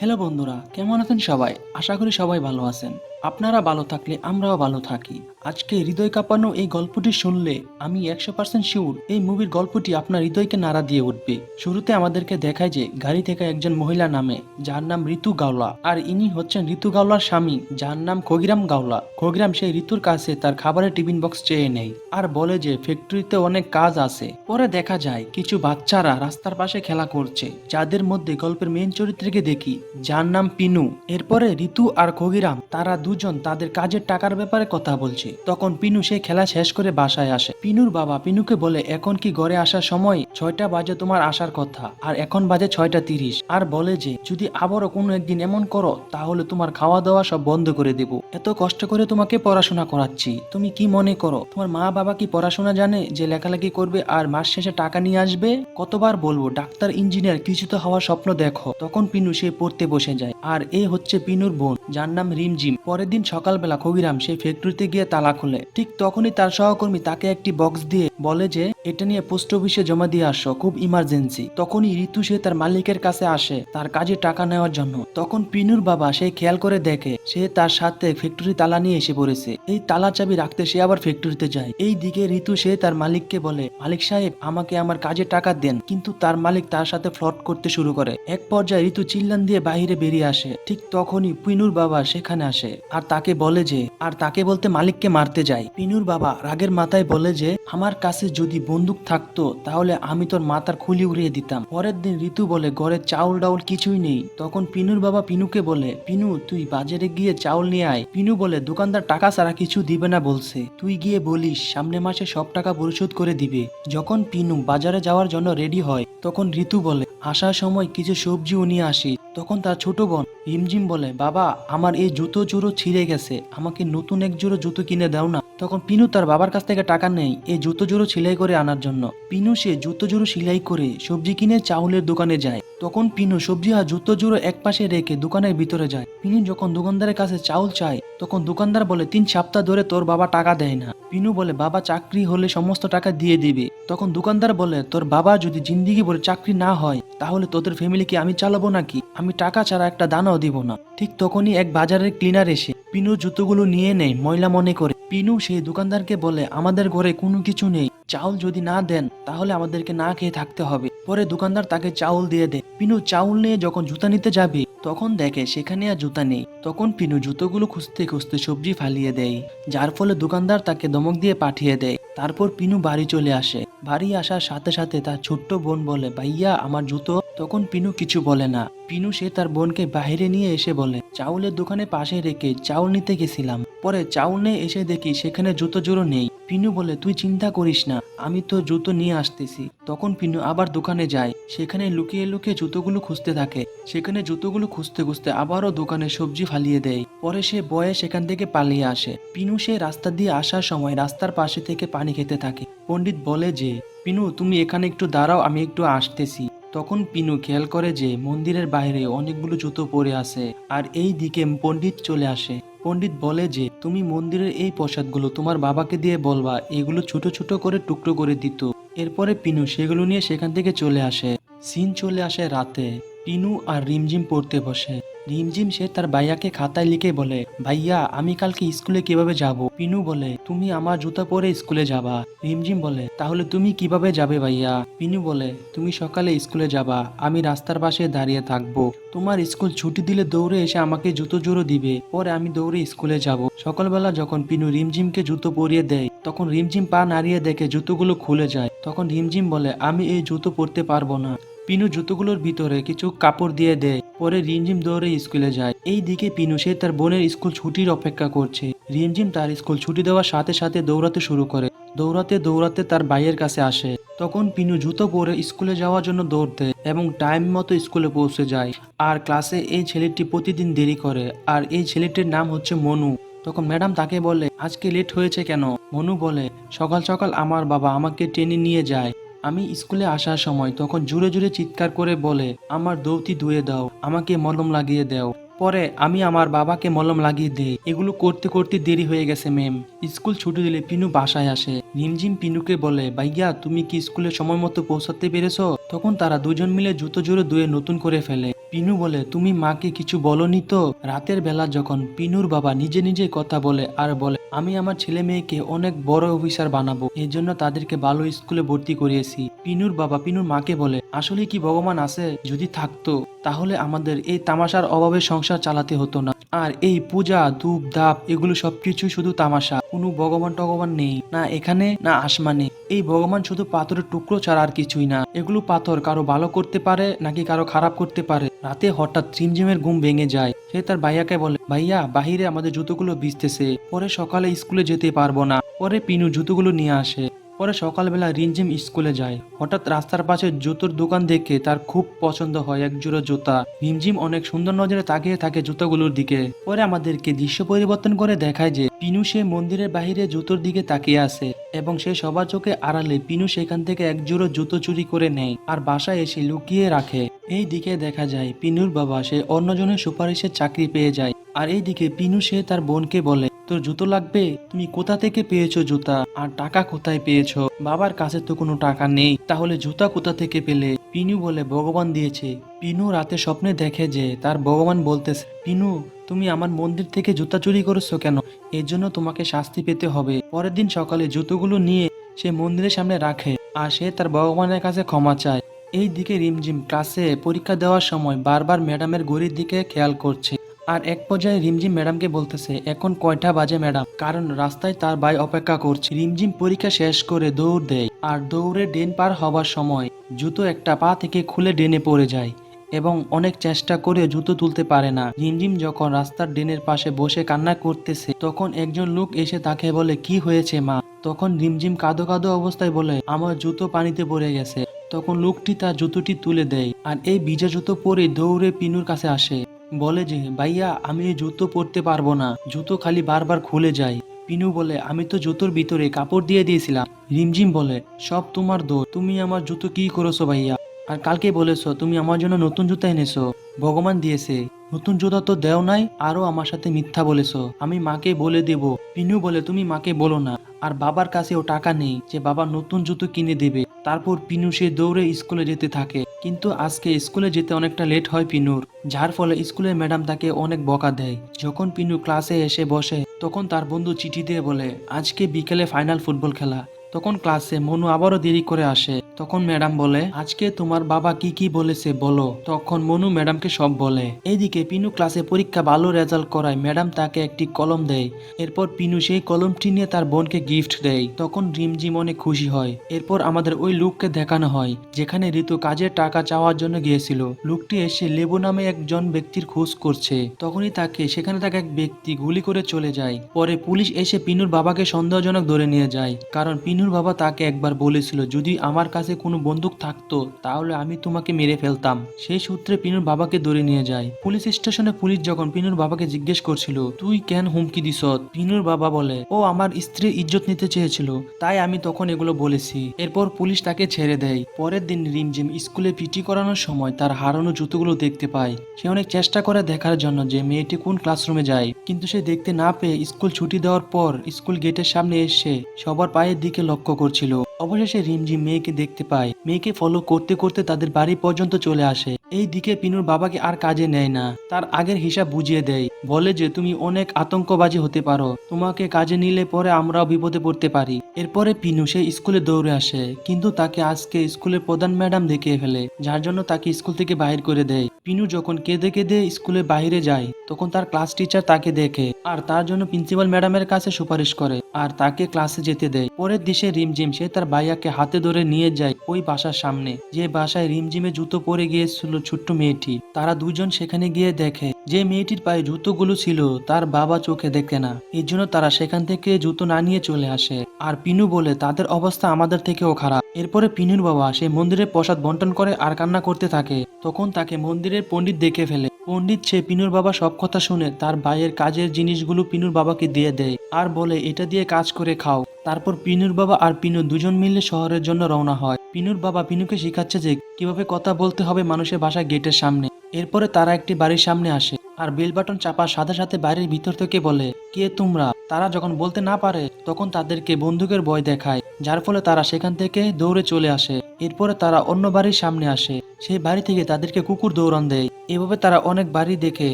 Hello বন্ধুরা, কেমন আছেন সবাই? আশা করি সবাই ভালো আছেন। আপনারা ভালো থাকলে আমরাও ভালো থাকি। আজকে হৃদয় কাঁপানো এই গল্পটি শুনলে আমি 100% শিওর এই মুভির গল্পটি আপনার হৃদয়কে নাড়া দিয়ে উঠবে। শুরুতে আমাদেরকে দেখায় যে গাড়ি থেকে একজন মহিলা নামে, যার নাম ঋতু গাওলা। আর ইনি হচ্ছেন ঋতু গাওলার স্বামী, যার নাম খগিরাম গাওলা। খগিরাম সেই ঋতুর কাছে তার খাবারের টিফিন বক্স চেয়ে নেয় আর বলে যে ফ্যাক্টরিতে অনেক কাজ আছে। পরে দেখা যায় কিছু বাচ্চারা রাস্তার পাশে খেলা করছে, যাদের মধ্যে গল্পের মেইন চরিত্রকে দেখি, যার নাম পিনু। এরপরে ঋতু আর খগিরাম তারা দুজন তাদের কাজের টাকার ব্যাপারে কথা বলছে। তখন পিনু সেই খেলা শেষ করে বাসায় আসে। পিনুর বাবা পিনুকে বলে, এখন কি ঘরে আসার সময়? 6টা বাজে তোমার আসার কথা, আর এখন বাজে 6টা 30। আর বলে যে যদি আবারও কোনো একদিন এমন করো তাহলে তোমার খাওয়া দাওয়া সব বন্ধ করে দেব। এত কষ্ট করে তোমাকে পড়াশোনা করাচ্ছি, তুমি কি মনে করো তোমার মা বাবা কি পড়াশোনা জানে যে লেখালেখি করবে আর মাস শেষে টাকা নিয়ে আসবে? কতবার বলবো ডাক্তার ইঞ্জিনিয়ার কিছু তো হওয়ার স্বপ্ন দেখো। তখন পিনু সে পড়তে বসে যায়। আর এই হচ্ছে পিনুর বোন, যার নাম রিমঝিম। পরের দিন সকালবেলা খগিরাম সেই ফ্যাক্টরিতে গিয়ে তালা খুলে। ঠিক তখনই তার সহকর্মী তাকে একটি বক্স দিয়ে বলে যে এটা নিয়ে পোস্ট অফিসে জমা দিয়ে আসো, খুব ইমার্জেন্সি। তখনই ঋতু সে তার মালিকের কাছে আসে তার কাজে টাকা নেওয়ার জন্য। তখন পিনুর বাবা সে খেয়াল করে দেখে সে তার সাথে ফ্যাক্টরি তালা নিয়ে এসে পড়েছে। এই তালা চাবি রাখতে সে আবার ফ্যাক্টরিতে যায়। এই দিকে ঋতু সে তার মালিককে বলে, মালিক সাহেব আমাকে আমার কাজে টাকা দেন। কিন্তু তার মালিক তার সাথে ফ্লট করতে শুরু করে। এক পর্যায়ে ঋতু চিল্লান দিয়ে বাইরে বেরিয়ে আসে। ঠিক তখনই পিনুর বাবা সেখানে আসে আর তাকে বলে যে তাকে বলতে মালিককে মারতে যায়। পিনুর বাবা রাগের মাথায় বলে যে আমার কাছে যদি বন্দুক থাকতো তাহলে আমি তোর মাথার খুলি উড়িয়ে দিতাম। পরের দিন ঋতু বলে ঘরে চাউল ডাউল কিছুই নেই। তখন পিনুর বাবা পিনুকে বলে, পিনু তুই বাজারে গিয়ে চাউল নিয়ে আয়। পিনু বলে দোকানদার টাকা ছাড়া কিছু দিবে না বলছে, তুই গিয়ে বলিস সামনে মাসে সব টাকা পরিশোধ করে দিবে। যখন পিনু বাজারে যাওয়ার জন্য রেডি হয় তখন ঋতু বলে আসার সময় কিছু সবজিও নিয়ে আসি। তখন তার ছোট বোন রিমঝিম বলে, বাবা আমার এই জুতো জোড়ো ছিঁড়ে গেছে, আমাকে নতুন এক জোড়ো জুতো কিনে দাও না। তখন পিনু তার বাবার কাছ থেকে টাকা নেই এই জুতো জোড়ো সেলাই করে আনার জন্য। পিনু সে জুতো জোড়ো সেলাই করে সবজি কিনে চাউলের দোকানে যায়। তখন পিনু সবজি আর জুতো জোড়ো এক পাশে রেখে দোকানের ভিতরে যায়। পিনু যখন দোকানদারের কাছে চাউল চায় তখন দোকানদার বলে 3 সপ্তাহ ধরে তোর বাবা টাকা দেয় না। পিনু বলে বাবা চাকরি হলে সমস্ত টাকা দিয়ে দিবে। তখন দোকানদার বলে তোর বাবা যদি জিন্দিগি ভরে চাকরি না হয় তাহলে তোদের ফ্যামিলিকে আমি চালাবো নাকি? আমি টাকা ছাড়া একটা দানাও দিব না। ঠিক তখনই এক বাজারের ক্লিনার এসে পিনুর জুতোগুলো নিয়ে নেয় ময়লা মনে করে। পিনু সেই দোকানদারকে বলে আমাদের ঘরে কোনো কিছু নেই, চাউল যদি না দেন তাহলে আমাদেরকে না খেয়ে থাকতে হবে। পরে দোকানদার তাকে চাউল দিয়ে দেয়। পিনু চাউল নিয়ে যখন জুতা নিতে যাবে তখন দেখে সেখানে আর জুতা নেই। তখন পিনু জুতোগুলো খুঁজতে খুঁজতে সবজি ফালিয়ে দেয়, যার ফলে দোকানদার তাকে ধমক দিয়ে পাঠিয়ে দেয়। তারপর পিনু বাড়ি চলে আসে। বাড়ি আসার সাথে সাথে তার ছোট্ট বোন বলে ভাইয়া আমার জুতো। তখন পিনু কিছু বলে না। পিনু সে তার বোনকে বাইরে নিয়ে এসে বলে চাউলের দোকানে পাশে রেখে চাউল নিতে গেছিলাম, পরে চাউল নিয়ে এসে দেখি সেখানে জুতো জোড়ো নেই। পিনু বলে তুই চিন্তা করিস না, আমি তো জুতো নিয়ে আসতেছি। তখন পিনু আবার দোকানে যায়, সেখানে লুকিয়ে লুকিয়ে জুতোগুলো খুঁজতে থাকে। সেখানে জুতোগুলো খুঁজতে খুঁজতে আবারও দোকানে সবজি ফালিয়ে দেয়। পরে সে বয়ে সেখান থেকে পালিয়ে আসে। পিনু সে রাস্তা দিয়ে আসার সময় রাস্তার পাশে থেকে পানি খেতে থাকে। পণ্ডিত বলে যে পিনু তুমি এখানে একটু দাঁড়াও, আমি একটু আসতেছি। তখন পিনু খেয়াল করে যে মন্দিরের বাইরে অনেকগুলো জুতো পরে আছে। আর এই দিকে পণ্ডিত চলে আসে। পণ্ডিত বলে যে তুমি মন্দিরের এই প্রসাদগুলো তোমার বাবাকে দিয়ে বলবা এগুলো ছোট ছোট করে টুকরো করে দিত। এরপরে পিনু সেগুলো নিয়ে সেখান থেকে চলে আসে। সিন চলে আসে রাতে। পিনু আর রিমঝিম পড়তে বসে। রিমঝিম সে তার ভাইয়াকে খাতায় লিখে বলে ভাইয়া আমি কালকে স্কুলে কিভাবে যাব? পিনু বলে তুমি আমার জুতা পরে স্কুলে যাবা। রিমঝিম বলে তাহলে তুমি কিভাবে যাবে ভাইয়া? পিনু বলে তুমি সকালে স্কুলে যাবা, আমি রাস্তার পাশে দাঁড়িয়ে থাকবো। তোমার স্কুল ছুটি দিলে দৌড়ে এসে আমাকে জুতো জোড়ো দিবে, পরে আমি দৌড়ে স্কুলে যাব। সকালবেলা যখন পিনু রিমঝিমকে জুতো পরিয়ে দেয় তখন রিমঝিম পা নাড়িয়ে দেখে জুতোগুলো খুলে যায়। তখন রিমঝিম বলে আমি এই জুতো পরতে পারবো না। পিনু জুতোগুলোর ভিতরে কিছু কাপড় দিয়ে দেয়। পরে রিমঝিম দৌড়ে স্কুলে যায়। এই দিকে পিনু সে তার বোনের স্কুল ছুটির অপেক্ষা করছে। রিমঝিম তার স্কুল ছুটি দেওয়ার সাথে সাথে দৌড়াতে শুরু করে। দৌড়াতে দৌড়াতে তার ভাইয়ের কাছে আসে। তখন পিনু জুতো পরে স্কুলে যাওয়ার জন্য দৌড় দেয় এবং টাইম মতো স্কুলে পৌঁছে যায়। আর ক্লাসে এই ছেলেটি প্রতিদিন দেরি করে, আর এই ছেলেটির নাম হচ্ছে মনু। তখন ম্যাডাম তাকে বলে আজকে লেট হয়েছে কেন? মনু বলে সকাল সকাল আমার বাবা আমাকে ট্রেনে নিয়ে যায়। আমি স্কুলে আসার সময় তখন জোরে জোরে চিৎকার করে বলে আমার দৌতি ধুয়ে দাও, আমাকে মলম লাগিয়ে দাও। পরে আমি আমার বাবাকে মলম লাগিয়ে দেই। এগুলো করতে করতে দেরি হয়ে গেছে ম্যাম। স্কুল ছুটি দিলে পিনু বাসায় আসে। রিমঝিম পিনুকে বলে ভাইয়া তুমি কি স্কুলে সময় মতো পৌঁছাতে পেরেছো? তখন তারা দুজন মিলে জুতো জোরে ধুয়ে নতুন করে ফেলে। পিনু বলে, তুমি মাকে কিছু বলনি তো? রাতের বেলা যখন পিনুর বাবা নিজে নিজে কথা বলে আর বলে, আমি আমার ছেলে মেয়েকে অনেক বড় অফিসার বানাবো, এই জন্য তাদেরকে ভালো স্কুলে ভর্তি করিয়েছি। পিনুর বাবা পিনুর মাকে বলে, আসলে কি ভগবান আছে? যদি থাকতো তাহলে আমাদের এই তামাশার অভাবে সংসার চালাতে হতো না। আর এই পূজা ধূপ ধাপ এগুলো সবকিছু শুধু তামাশা, কোনো ভগবান টগবান নেই, না এখানে না আসমানে। এই ভগবান শুধু পাথরের টুকরো ছাড়া আর কিছুই না। এগুলো পাথর কারো ভালো করতে পারে নাকি কারো খারাপ করতে পারে। রাতে হঠাৎ রিমঝিমের ঘুম ভেঙে যায়। সে তার ভাইয়াকে বলে, ভাইয়া বাহিরে আমাদের জুতোগুলো ভিজতেছে, পরে সকালে স্কুলে যেতে পারবো না। পরে পিনু জুতোগুলো নিয়ে আসে। পরে সকালবেলা রিমঝিম স্কুলে যায়। হঠাৎ রাস্তার পাশে জুতোর দোকান দেখে তার খুব পছন্দ হয় এক জোড়া জুতা। রিমঝিম অনেক সুন্দর নজরে তাকিয়ে থাকে জুতাগুলোর দিকে। পরে আমাদেরকে দৃশ্য পরিবর্তন করে দেখায় যে পিনু সে মন্দিরের বাহিরে জুতোর দিকে তাকিয়ে আছে এবং সে সবার চোখে আড়ালে পিনু সেখান থেকে এক জোড়া জুতো চুরি করে নেয় আর বাসায় এসে লুকিয়ে রাখে। এই দিকে দেখা যায় পিনুর বাবা সে অন্যজনের সুপারিশের চাকরি পেয়ে যায়। আর এইদিকে পিনু সে তার বোনকে বলে, তোর জুতো লাগবে? তুমি কোথা থেকে পেয়েছো জুতা? আর টাকা কোথায় পেয়েছো? বাবার কাছে তো কোনো টাকা নেই, তাহলে জুতা কোথা থেকে পেলে? পিনু বলে, ভগবান দিয়েছে। পিনু রাতে স্বপ্নে দেখে যে তার ভগবান বলতেছে, পিনু তুমি আমার মন্দির থেকে জুতা চুরি করেছো কেন? এর জন্য তোমাকে শাস্তি পেতে হবে। পরের দিন সকালে জুতোগুলো নিয়ে সে মন্দিরের সামনে রাখে আর সে তার ভগবানের কাছে ক্ষমা চায়। এই দিকে রিমঝিম ক্লাসে পরীক্ষা দেওয়ার সময় বারবার ম্যাডামের ঘড়ির দিকে খেয়াল করছে। আর এক পর্যায়ে রিমঝিম ম্যাডামকে বলতেছে, এখন কয়টা বাজে ম্যাডাম? কারণ রাস্তায় তার ভাই অপেক্ষা করছে। রিমঝিম পরীক্ষা শেষ করে দৌড় দেয় আর দৌড়ে ড্রেন পার হবার সময় জুতো একটা পা থেকে খুলে ড্রেনে পড়ে যায় এবং অনেক চেষ্টা করে জুতো তুলতে পারে না। রিমঝিম যখন রাস্তার ড্রেনের পাশে বসে কান্না করতেছে তখন একজন লোক এসে তাকে বলে, কি হয়েছে মা? তখন রিমঝিম কাঁদো কাঁদো অবস্থায় বলে, আমার জুতো পানিতে পড়ে গেছে। তখন লোকটি তার জুতোটি তুলে দেয় আর এই ভিজা জুতো পরে দৌড়ে পিনুর কাছে আসে। বলে যে, ভাইয়া আমি এই জুতো পরতে পারবো না, জুতো খালি বারবার খুলে যায়। পিনু বলে, আমি তো জুতোর ভিতরে কাপড় দিয়ে দিয়েছিলাম। রিমঝিম বলে, সব তোমার দোষ, তুমি আমার জুতো কি করেছো ভাইয়া? আর কালকে বলেছো তুমি আমার জন্য নতুন জুতা এনেছো, ভগবান দিয়েছে। নতুন জুতা তো দেও নাই, আরো আমার সাথে মিথ্যা বলেছো, আমি মাকে বলে দেব। পিনু বলে, তুমি মাকে বলো না। আর বাবার কাছেও টাকা নেই যে বাবা নতুন জুতো কিনে দেবে। তারপর পিনু সে দৌড়ে স্কুলে যেতে থাকে, কিন্তু আজকে স্কুলে যেতে অনেকটা লেট হয় পিনুর, যার ফলে স্কুলের ম্যাডাম তাকে অনেক বকা দেয়। যখন পিনু ক্লাসে এসে বসে তখন তার বন্ধু চিঠি দিয়ে বলে, আজকে বিকেলে ফাইনাল ফুটবল খেলা। তখন ক্লাসে মনু আবারও দেরি করে আসে। তখন ম্যাডাম বলে, আজকে তোমার বাবা কি কি বলেছে বলো। তখন মনু ম্যাডামকে সব বলে। এইদিকে পিনু ক্লাসে পরীক্ষা ভালো রেজাল্ট করায় ম্যাডাম তাকে একটি কলম দেয়। এরপর পিনু সেই কলমটি নিয়ে তার বোনকে গিফট দেয়। তখন রিমঝিম অনেক খুশি হয়। এরপর আমাদের ওই লোককে দেখানো হয় যেখানে ঋতু কাজের টাকা চাওয়ার জন্য গিয়েছিল। লোকটি এসে লেবু নামে একজন ব্যক্তির খোঁজ করছে। তখনই সেখানে থাকা এক ব্যক্তি গুলি করে চলে যায়। পরে পুলিশ এসে পিনুর বাবাকে সন্দেহজনক ধরে নিয়ে যায়, কারণ পিনুর বাবা তাকে একবার বলেছিল, যদি আমার কাছে কোনো বন্দুক থাকতো তাহলে আমি তোমাকে মেরে ফেলতাম। সেই সূত্রে পিনুর বাবাকে ধরে নিয়ে যায়। পুলিশ স্টেশনে পুলিশ যখন পিনুর বাবাকে জিজ্ঞেস করছিল, তুই কেন হুমকি দিস? পিনুর বাবা বলে, ও আমার স্ত্রীর ইজ্জত নিতে চেয়েছিল, তাই আমি তখন এগুলো বলেছি। এরপর পুলিশ তাকে ছেড়ে দেয়। পরের দিন রিমঝিম স্কুলে পিটি করানোর সময় তার হারানো জুতোগুলো দেখতে পায়। সে অনেক চেষ্টা করে দেখার জন্য যে মেয়েটি কোন ক্লাসরুমে যায়, কিন্তু সে দেখতে না পেয়ে স্কুল ছুটি দেওয়ার পর স্কুল গেটের সামনে এসে সবার পায়ের দিকে লক্ষ্য করছিল। অবশেষে রিমঝিম মেয়েকে দেখতে পায়। মেয়েকে ফলো করতে করতে তাদের বাড়ি পর্যন্ত চলে আসে। এই দিকে পিনুর বাবাকে আর কাজে নেয় না, তার আগের হিসাব বুঝিয়ে দেয়। বলে যে তুমি অনেক আতঙ্কবাজি হতে পারো, তোমাকে কাজে নিলে পরে আমরাও বিপদে পড়তে পারি। এরপরে পিনু সে স্কুলে দৌড়ে আসে, কিন্তু তাকে আজকে স্কুলের প্রধান ম্যাডাম দেখে ফেলে, যার জন্য তাকে স্কুল থেকে বাহির করে দেয়। পিনু যখন কেঁদে কেঁদে স্কুলের বাইরে যায় তখন তার ক্লাস টিচার তাকে দেখে আর তার জন্য প্রিন্সিপাল ম্যাডামের কাছে সুপারিশ করে আর তাকে ক্লাসে যেতে দেয়। পরের দিশে রিমঝিম সে তার ভাইয়াকে হাতে ধরে নিয়ে যায় ওই বাসার সামনে, যে বাসায় রিমঝিমে জুতো পরে গিয়েছিল ছোট্ট মেয়েটি। তারা দুজন সেখানে গিয়ে দেখে যে মেয়েটির পায়ে জুতোগুলো ছিল তার বাবা চোখে দেখে না, এই জন্য তারা সেখান থেকে জুতো না নিয়ে চলে আসে। আর পিনু বলে, তাদের অবস্থা আমাদের থেকেও খারাপ। এরপরে পিনুর বাবা সে মন্দিরে প্রসাদ বন্টন করে আর কান্না করতে থাকে। তখন তাকে মন্দিরের পণ্ডিত দেখে ফেলে। পণ্ডিত সে পিনুর বাবা সব কথা শুনে তার ভাইয়ের কাজের জিনিসগুলো পিনুর বাবাকে দিয়ে দেয় আর বলে, এটা দিয়ে কাজ করে খাও। তারপর পিনুর বাবা আর পিনু দুজন মিলে শহরের জন্য রওনা হয়। পিনুর বাবা পিনুকে শিখাচ্ছে যে কিভাবে কথা বলতে হবে মানুষের বাসায় গেটের সামনে। এরপরে তারা একটি বাড়ির সামনে আসে আর বেল বাটন চাপার সাথে সাথে বাড়ির ভিতর থেকে বলে, কে তোমরা? তারা যখন বলতে না পারে তখন তাদেরকে বন্দুকের ভয় দেখায়, যার ফলে তারা সেখান থেকে দৌড়ে চলে আসে। এরপরে তারা অন্য বাড়ির সামনে আসে। সেই বাড়ি থেকে তাদেরকে কুকুর দৌড়ান দেয়। এভাবে তারা অনেক বাড়ি দেখে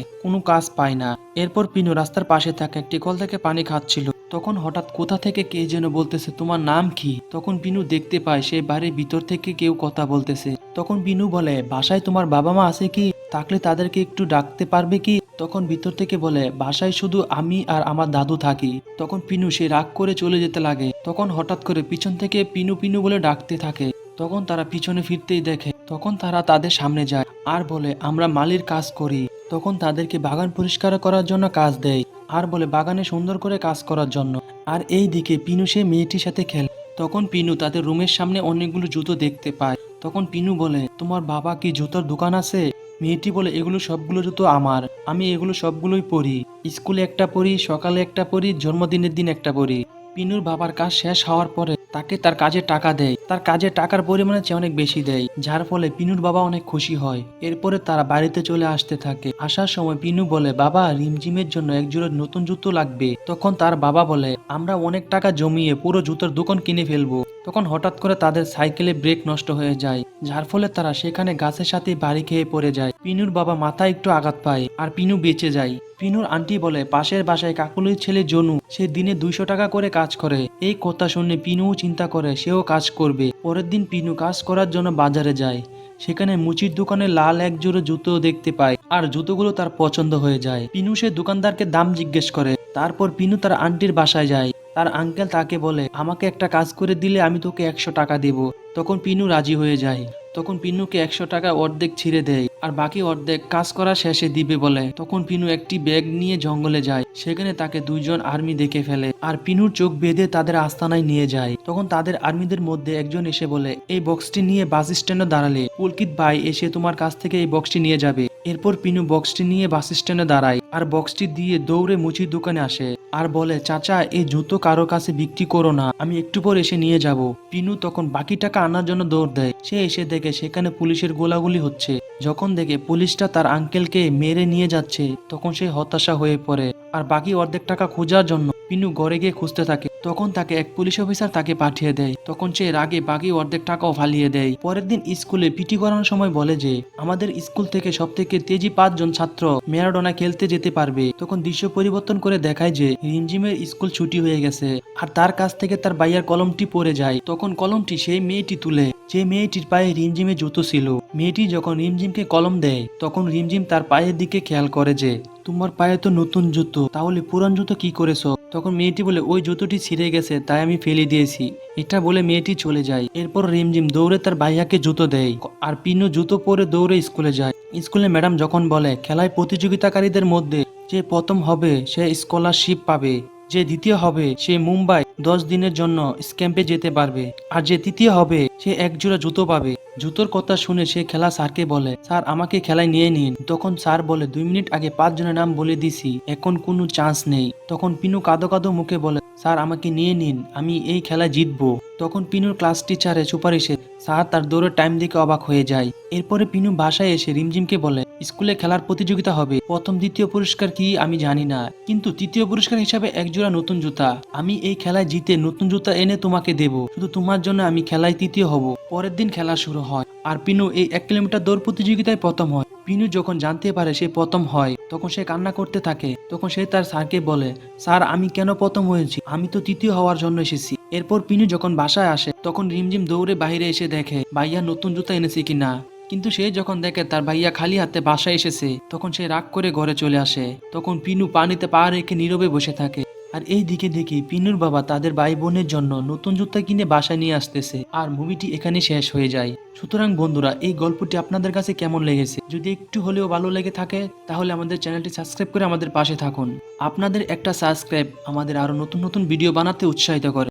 কোনো কাজ পায় না। এরপর পিনু রাস্তার পাশে থাকা একটি কল থেকে পানি খাচ্ছিল। তখন হঠাৎ কোথা থেকে কে যেন বলতেছে, তোমার নাম কি? তখন পিনু দেখতে পায় সেই বাড়ির ভিতর থেকে কেউ কথা বলতেছে। তখন পিনু বলে, বাসায় তোমার বাবা মা আছে কি? থাকলে তাদেরকে একটু ডাকতে পারবে কি? তখন ভিতর থেকে বলে, বাসায় শুধু আমি আর আমার দাদু থাকি। তখন পিনু সে রাগ করে চলে যেতে লাগে। তখন হঠাৎ করে পিছন থেকে পিনু পিনু বলে ডাকতে থাকে। তখন তারা পিছনে ফিরতেই দেখে। তখন তারা তাদের সামনে যায় আর বলে, আমরা মালির কাজ করি। তখন তাদেরকে বাগান পরিষ্কার করার জন্য কাজ দেয় আর বলে বাগানে সুন্দর করে কাজ করার জন্য। আর এই দিকে পিনু সে মেয়েটির সাথে খেলে। তখন পিনু তাদের রুমের সামনে অনেকগুলো জুতো দেখতে পায়। তখন পিনু বলে, তোমার বাবা কি জুতোর দোকান আছে? মেয়েটি বলে, এগুলো সবগুলো জুতো আমার, আমি এগুলো সবগুলোই পরি। স্কুলে একটা পরি, সকালে একটা পরি, জন্মদিনের দিন একটা পরি। পিনুর বাবার কাজ শেষ হওয়ার পরে তাকে তার কাজের টাকা দেয়। তার কাজের টাকার পরিমাণের চেয়ে অনেক বেশি দেয়, যার ফলে পিনুর বাবা অনেক খুশি হয়। এরপরে তারা বাড়িতে চলে আসতে থাকে। আসার সময় পিনু বলে, বাবা রিমঝিমের জন্য এক জোড়া নতুন জুতো লাগবে। তখন তার বাবা বলে, আমরা অনেক টাকা জমিয়ে পুরো জুতোর দোকান কিনে ফেলবো। তখন হঠাৎ করে তাদের সাইকেলে ব্রেক নষ্ট হয়ে যায়, যার ফলে তারা সেখানে গাছের সাথে বাড়ি খেয়ে পড়ে যায়। পিনুর বাবা মাথায় একটু আঘাত পায় আর পিনু বেঁচে যায়। পিনুর আন্টি বলে, পাশের বাসায় কাকুলির ছেলে জনু, সে দিনে 200 টাকা করে কাজ করে। এই কথা শুনে পিনুও চিন্তা করে সেও কাজ করবে। পরের দিন পিনু কাজ করার জন্য বাজারে যায়। সেখানে মুচির দোকানে লাল এক জোড়া জুতো দেখতে পায় আর জুতোগুলো তার পছন্দ হয়ে যায়। পিনু সে দোকানদারকে দাম জিজ্ঞেস করে। তারপর পিনু তার আন্টির বাসায় যায়। তার আঙ্কেল তাকে বলে, আমাকে একটা কাজ করে দিলে আমি তোকে 100 টাকা দেব। তখন পিনু রাজি হয়ে যায়। তখন পিনুকে 100 টাকা অর্ধেক ছিঁড়ে দেয় আর বাকি অর্ধেক কাজ করা শেষে দিবে বলে। তখন পিনু একটি ব্যাগ নিয়ে জঙ্গলে যায়। সেখানে তাকে 2জন আর্মি দেখে ফেলে আর পিনুর চোখ বেঁধে তাদের আস্তানায় নিয়ে যায়। তখন তাদের আর্মিদের মধ্যে একজন এসে বলে, এই বক্সটি নিয়ে বাস স্ট্যান্ডে দাঁড়ালে পুলকিত ভাই এসে তোমার কাছ থেকে এই বক্সটি নিয়ে যাবে। এরপর পিনু বক্সটি নিয়ে বাস স্ট্যান্ডে দাঁড়ায় আর বক্সটি দিয়ে দৌড়ে মুচির দোকানে আসে আর বলে, চাচা এই জুতো কারো কাছে বিক্রি করো না, আমি একটু পর এসে নিয়ে যাব। পিনু তখন বাকি টাকা আনার জন্য দৌড় দেয়। সে এসে দেখে সেখানে পুলিশের গোলাগুলি হচ্ছে। যখন দেখে পুলিশটা তার আঙ্কেলকে মেরে নিয়ে যাচ্ছে, তখন সে হতাশা হয়ে পড়ে আর বাকি অর্ধেক টাকা খোঁজার জন্য পিনু ঘরে গিয়ে খুঁজতে থাকে। তখন তাকে এক পুলিশ অফিসার তাকে পাঠিয়ে দেয়। তখন সে রাগে বাকি অর্ধেক টাকাও ফালিয়ে দেয়। পরের দিন স্কুলে পিটি করানোর সময় বলে যে, আমাদের স্কুল থেকে সব থেকে তেজি 5জন ছাত্র ম্যারাডোনা খেলতে যেতে পারবে। তখন দৃশ্য পরিবর্তন করে দেখায় যে রিমঝিমের স্কুল ছুটি হয়ে গেছে আর তার কাছ থেকে তার ভাইয়ার কলমটি পড়ে যায়। তখন কলমটি সেই মেয়েটি তুলে, যে মেয়েটির পায়ে রিমঝিমের জুতো ছিল। মেয়েটি যখন রিমঝিমকে কলম দেয়, তখন রিমঝিম তার পায়ের দিকে খেয়াল করে যে, তোমার পায়ে তো নতুন জুতো, তাহলে পুরান জুতো কি করেছো? তখন মেয়েটি বলে, ওই জুতোটি ছিঁড়ে গেছে তাই আমি ফেলে দিয়েছি। এটা বলে মেয়েটি চলে যায়। এরপর রিমঝিম দৌড়ে তার ভাইয়াকে জুতো দেয় আর পিনু জুতো পরে দৌড়ে স্কুলে যায়। স্কুলে ম্যাডাম যখন বলে, খেলায় প্রতিযোগিতাকারীদের মধ্যে যে প্রথম হবে সে স্কলারশিপ পাবে, যে দ্বিতীয় হবে সে মুম্বাই 10 দিনের জন্য ক্যাম্পে যেতে পারবে, আর যে তৃতীয় হবে সে এক জোড়া জুতো পাবে। জুতোর কথা শুনে সে খেলা স্যারকে বলে, স্যার আমাকে খেলায় নিয়ে নিন। তখন স্যার বলে, 2 মিনিট আগে 5 জনের নাম বলে দিছি, এখন কোনো চান্স নেই। তখন পিনু কাঁদো কাঁদো মুখে বলে, স্যার আমাকে নিয়ে নিন, আমি এই খেলায় জিতবো। তখন পিনুর ক্লাস টিচারের সুপারিশে স্যার তার দৌড়ের টাইম দেখে অবাক হয়ে যায়। এরপরে পিনু বাসায় এসে রিমঝিমকে বলে, স্কুলে খেলার প্রতিযোগিতা হবে, প্রথম দ্বিতীয় পুরস্কার কি আমি জানি না, কিন্তু তৃতীয় পুরস্কার হিসাবে এক জোড়া নতুন জুতা। আমি এই খেলায় জিতে নতুন জুতা এনে তোমাকে দেব, শুধু তোমার জন্য আমি খেলায় তৃতীয় হব। পরের দিন খেলা শুরু হয় আর পিনু এই 1 কিলোমিটার দৌড় প্রতিযোগিতায় প্রথম হয়। পিনু যখন জানতে পারে সে প্রথম হয়, তখন সে কান্না করতে থাকে। তখন সে তার স্যারকে বলে, স্যার আমি কেন প্রথম হয়েছি, আমি তো তৃতীয় হওয়ার জন্য এসেছি। এরপর পিনু যখন বাসায় আসে, তখন রিমঝিম দৌড়ে বাইরে এসে দেখে ভাইয়া নতুন জুতা এনেছে কিনা। কিন্তু সে যখন দেখে তার ভাইয়া খালি হাতে বাসায় এসেছে, তখন সে রাগ করে ঘরে চলে আসে। তখন পিনু পানিতে পা রেখে নীরবে বসে থাকে। আর এই দিকে দেখি পিনুর বাবা তাদের ভাই বোনের জন্য নতুন জুতা কিনে বাসায় নিয়ে আসতেছে। আর মুভিটি এখানে শেষ হয়ে যায়। সুতরাং বন্ধুরা, এই গল্পটি আপনাদের কাছে কেমন লেগেছে? যদি একটু হলেও ভালো লেগে থাকে তাহলে আমাদের চ্যানেলটি সাবস্ক্রাইব করে আমাদের পাশে থাকুন। আপনাদের একটা সাবস্ক্রাইব আমাদের আরো নতুন নতুন ভিডিও বানাতে উৎসাহিত করে।